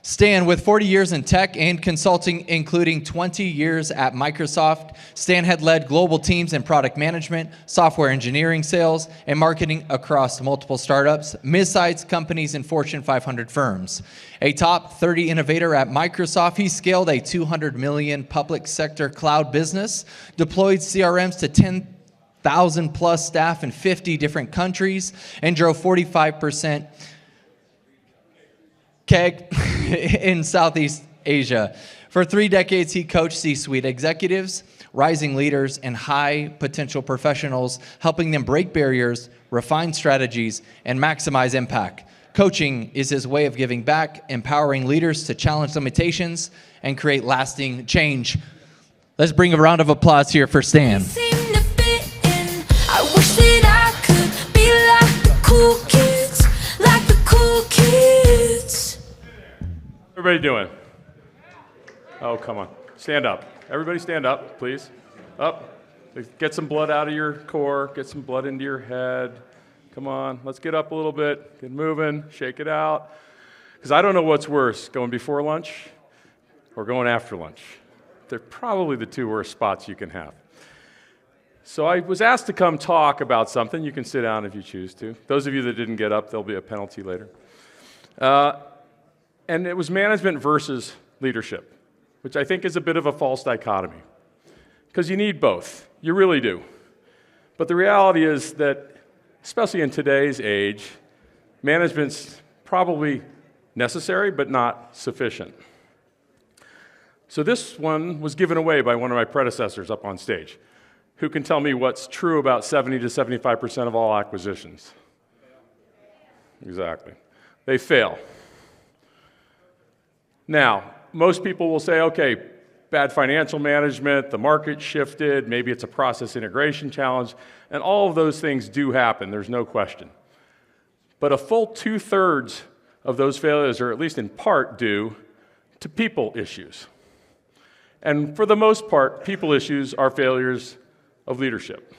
Stan, with 40 years in tech and consulting, including 20 years at Microsoft, Stan had led global teams in product management, software engineering, sales, and marketing across multiple startups, mid-sized companies, and Fortune 500 firms. A top 30 innovator at Microsoft, he scaled a 200 million public sector cloud business, deployed CRMs to 10,000 plus staff in 50 different countries, and drove 45% CAGR in Southeast Asia. For 3 decades, he coached C-suite executives, rising leaders, and high-potential professionals, helping them break barriers, refine strategies, and maximize impact. Coaching is his way of giving back, empowering leaders to challenge limitations and create lasting change. Let's bring a round of applause here for Stan. Everybody doing? Oh, come on. Stand up. Everybody stand up, please. Up. Get some blood out of your core. Get some blood into your head. Come on. Let's get up a little bit. Get moving. Shake it out. Because I don't know what's worse, going before lunch or going after lunch. They're probably the 2 worst spots you can have. So I was asked to come talk about something. You can sit down if you choose to. Those of you that didn't get up, there'll be a penalty later. And it was management versus leadership, which I think is a bit of a false dichotomy, because you need both. You really do. But the reality is that, especially in today's age, management's probably necessary but not sufficient. So this one was given away by one of my predecessors up on stage, who can tell me what's true about 70 to 75% of all acquisitions. Exactly. They fail. Now, most people will say, okay, bad financial management, the market shifted, maybe it's a process integration challenge, and all of those things do happen, there's no question. But a full 2/3 of those failures are at least in part due to people issues. And for the most part, people issues are failures of leadership.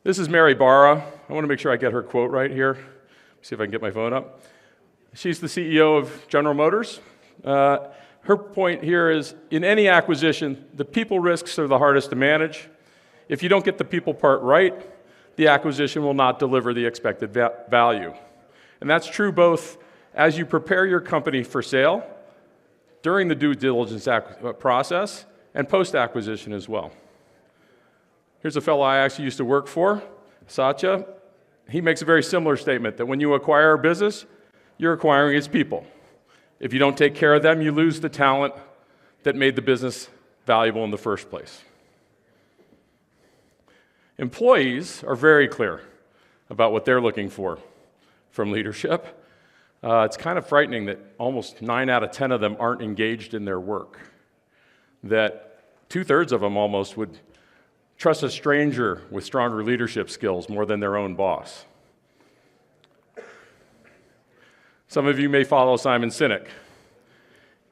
This is Mary Barra. I want to make sure I get her quote right here. See if I can get my phone up. She's the CEO of General Motors. Her point here is, in any acquisition, the people risks are the hardest to manage. If you don't get the people part right, the acquisition will not deliver the expected value. And that's true both as you prepare your company for sale, during the due diligence process, and post-acquisition as well. Here's a fellow I actually used to work for, Satya. He makes a very similar statement, that when you acquire a business, you're acquiring its people. If you don't take care of them, you lose the talent that made the business valuable in the first place. Employees are very clear about what they're looking for from leadership. It's kind of frightening that almost 9 out of 10 of them aren't engaged in their work. That 2/3 of them almost would trust a stranger with stronger leadership skills more than their own boss. Some of you may follow Simon Sinek.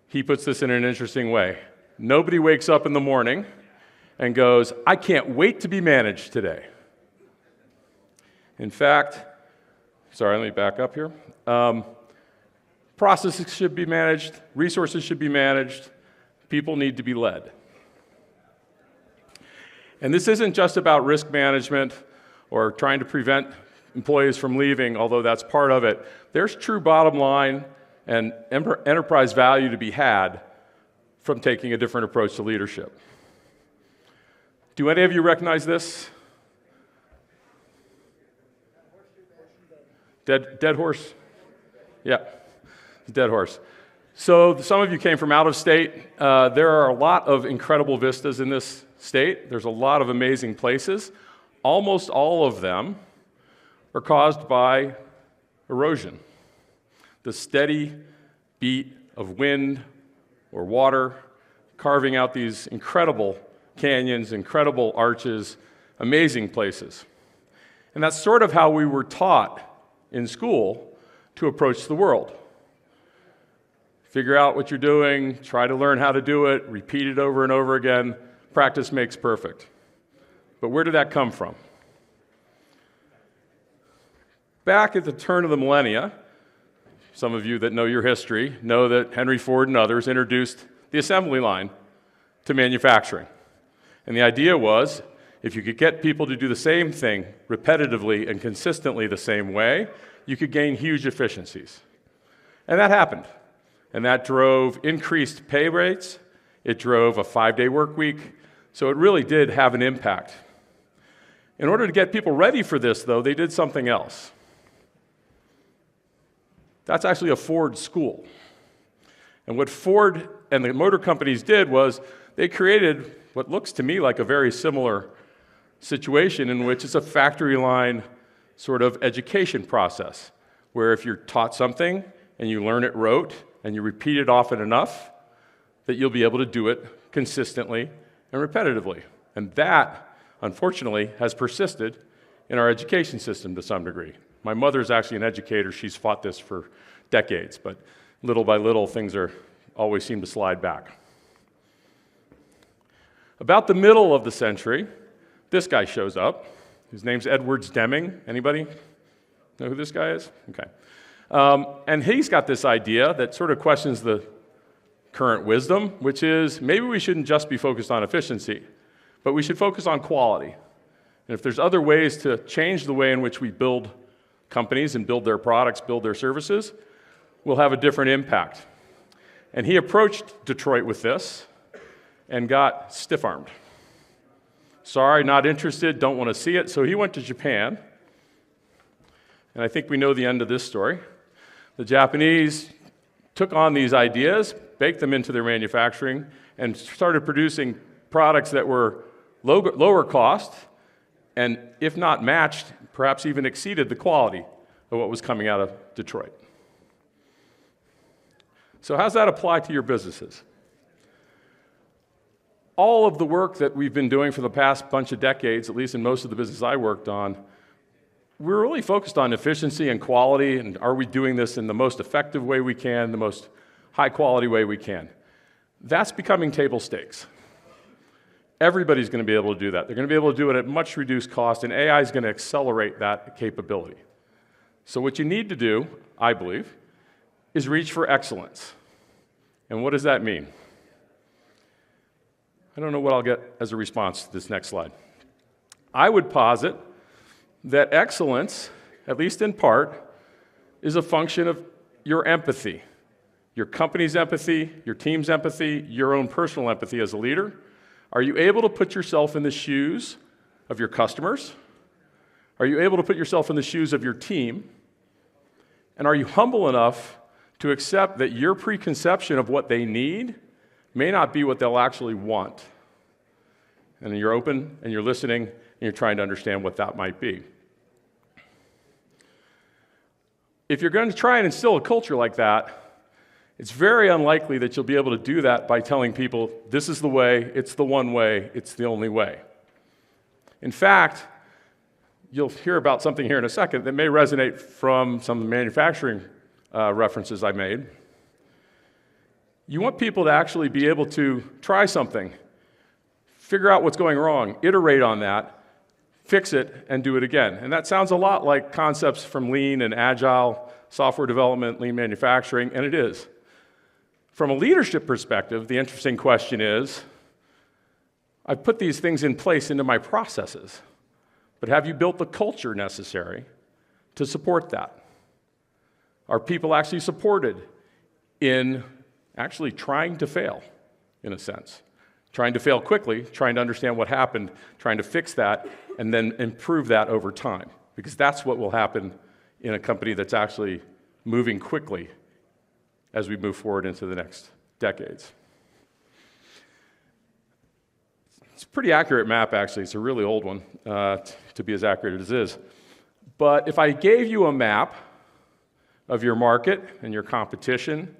He puts this in an interesting way. Nobody wakes up in the morning and goes, I can't wait to be managed today. In fact, sorry, let me back up here. Processes should be managed, resources should be managed, people need to be led. And this isn't just about risk management or trying to prevent employees from leaving, although that's part of it. There's true bottom line and enterprise value to be had from taking a different approach to leadership. Do any of you recognize this? Dead horse? Yeah, dead horse. So some of you came from out of state. There are a lot of incredible vistas in this state. There's a lot of amazing places. Almost all of them are caused by erosion. The steady beat of wind or water carving out these incredible canyons, incredible arches, amazing places. And that's sort of how we were taught in school to approach the world. Figure out what you're doing, try to learn how to do it, repeat it over and over again. Practice makes perfect. But where did that come from? Back at the turn of the millennia, some of you that know your history know that Henry Ford and others introduced the assembly line to manufacturing. And the idea was, if you could get people to do the same thing repetitively and consistently the same way, you could gain huge efficiencies. And that happened. And that drove increased pay rates. It drove a 5-day work week. So it really did have an impact. In order to get people ready for this, though, they did something else. That's actually a Ford school. And what Ford and the motor companies did was they created what looks to me like a very similar situation in which it's a factory line sort of education process, where if you're taught something and you learn it rote and you repeat it often enough, that you'll be able to do it consistently and repetitively. And that, unfortunately, has persisted in our education system to some degree. My mother's actually an educator. She's fought this for decades, but little by little, things always seem to slide back. About the middle of the century, this guy shows up. His name's Edwards Deming. Anybody know who this guy is? Okay. And he's got this idea that sort of questions the current wisdom, which is maybe we shouldn't just be focused on efficiency, but we should focus on quality. And if there's other ways to change the way in which we build companies and build their products, build their services, we'll have a different impact. And he approached Detroit with this and got stiff-armed. Sorry, not interested, don't want to see it. So he went to Japan. And I think we know the end of this story. The Japanese took on these ideas, baked them into their manufacturing, and started producing products that were lower cost, and if not matched, perhaps even exceeded the quality of what was coming out of Detroit. So how does that apply to your businesses? All of the work that we've been doing for the past bunch of decades, at least in most of the business I worked on, we're really focused on efficiency and quality, and are we doing this in the most effective way we can, the most high-quality way we can. That's becoming table stakes. Everybody's going to be able to do that. They're going to be able to do it at much reduced cost, and AI is going to accelerate that capability. So what you need to do, I believe, is reach for excellence. And what does that mean? I don't know what I'll get as a response to this next slide. I would posit that excellence, at least in part, is a function of your empathy. Your company's empathy, your team's empathy, your own personal empathy as a leader. Are you able to put yourself in the shoes of your customers? Are you able to put yourself in the shoes of your team? And are you humble enough to accept that your preconception of what they need may not be what they'll actually want? And you're open, and you're listening, and you're trying to understand what that might be. If you're going to try and instill a culture like that, it's very unlikely that you'll be able to do that by telling people, this is the way, it's the one way, it's the only way. In fact, you'll hear about something here in a second that may resonate from some of the manufacturing references I made. You want people to actually be able to try something, figure out what's going wrong, iterate on that, fix it, and do it again. And that sounds a lot like concepts from lean and agile software development, lean manufacturing, and it is. From a leadership perspective, the interesting question is, I've put these things in place into my processes, but have you built the culture necessary to support that? Are people actually supported in actually trying to fail, in a sense? Trying to fail quickly, trying to understand what happened, trying to fix that, and then improve that over time. Because that's what will happen in a company that's actually moving quickly as we move forward into the next decades. It's a pretty accurate map, actually. It's a really old one, to be as accurate as it is. But if I gave you a map of your market and your competition,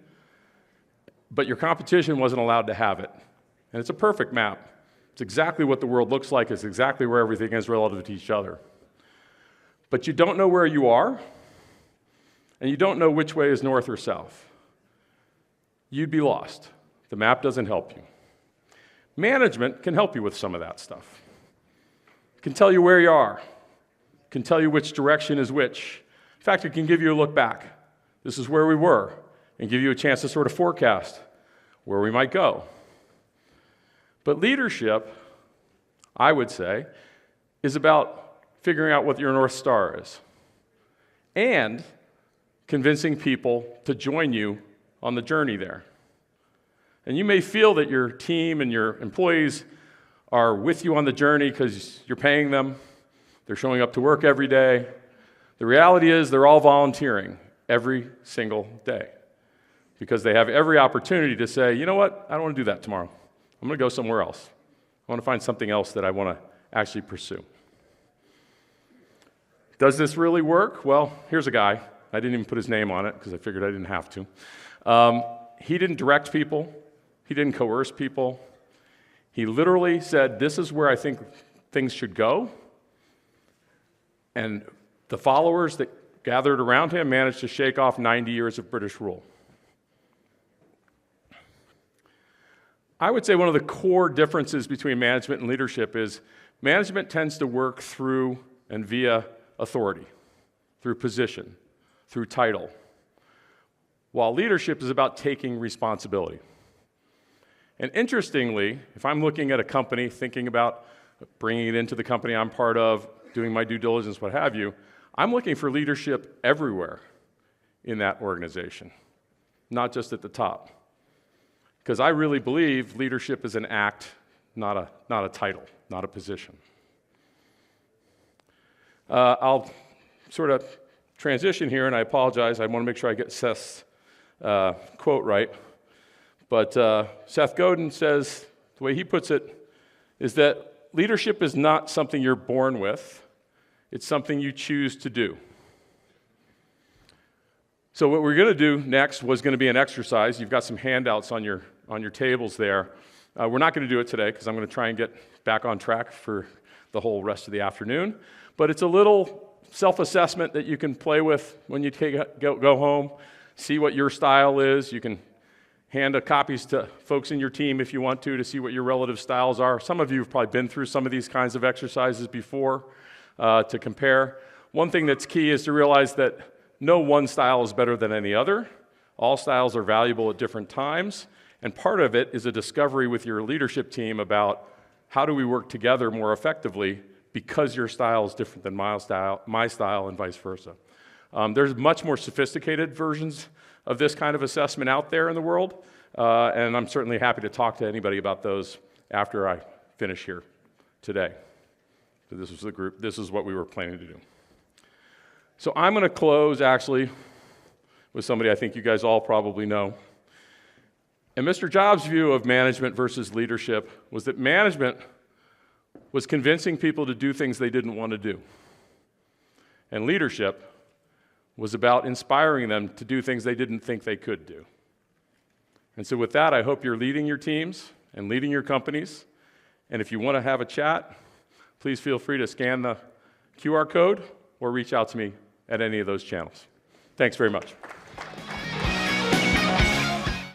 but your competition wasn't allowed to have it, and it's a perfect map. It's exactly what the world looks like. It's exactly where everything is relative to each other. But you don't know where you are, and you don't know which way is north or south. You'd be lost. The map doesn't help you. Management can help you with some of that stuff. It can tell you where you are. It can tell you which direction is which. In fact, it can give you a look back. This is where we were, and give you a chance to sort of forecast where we might go. But leadership, I would say, is about figuring out what your North Star is and convincing people to join you on the journey there. And you may feel that your team and your employees are with you on the journey because you're paying them, they're showing up to work every day. The reality is they're all volunteering every single day because they have every opportunity to say, you know what, I don't want to do that tomorrow. I'm going to go somewhere else. I want to find something else that I want to actually pursue. Does this really work? Well, here's a guy. I didn't even put his name on it because I figured I didn't have to. He didn't direct people. He didn't coerce people. He literally said, this is where I think things should go. And the followers that gathered around him managed to shake off 90 years of British rule. I would say one of the core differences between management and leadership is management tends to work through and via authority, through position, through title, while leadership is about taking responsibility. And interestingly, if I'm looking at a company, thinking about bringing it into the company I'm part of, doing my due diligence, what have you, I'm looking for leadership everywhere in that organization, not just at the top. Because I really believe leadership is an act, not a title, not a position. I'll sort of transition here, and I apologize. I want to make sure I get Seth's quote right. But Seth Godin says, the way he puts it, is that leadership is not something you're born with. It's something you choose to do. So what we're going to do next was going to be an exercise. You've got some handouts on your tables there. We're not going to do it today because I'm going to try and get back on track for the whole rest of the afternoon. But it's a little self-assessment that you can play with when you go home, see what your style is. You can hand copies to folks in your team if you want to see what your relative styles are. Some of you have probably been through some of these kinds of exercises before to compare. One thing that's key is to realize that no one style is better than any other. All styles are valuable at different times, and part of it is a discovery with your leadership team about how do we work together more effectively because your style is different than my style, and vice versa. There's much more sophisticated versions of this kind of assessment out there in the world, and I'm certainly happy to talk to anybody about those after I finish here today. So this was the group. This is what we were planning to do. So I'm going to close, actually, with somebody I think you guys all probably know. And Mr. Jobs' view of management versus leadership was that management was convincing people to do things they didn't want to do. And leadership was about inspiring them to do things they didn't think they could do. And so with that, I hope you're leading your teams and leading your companies. And if you want to have a chat, please feel free to scan the QR code or reach out to me at any of those channels. Thanks very much.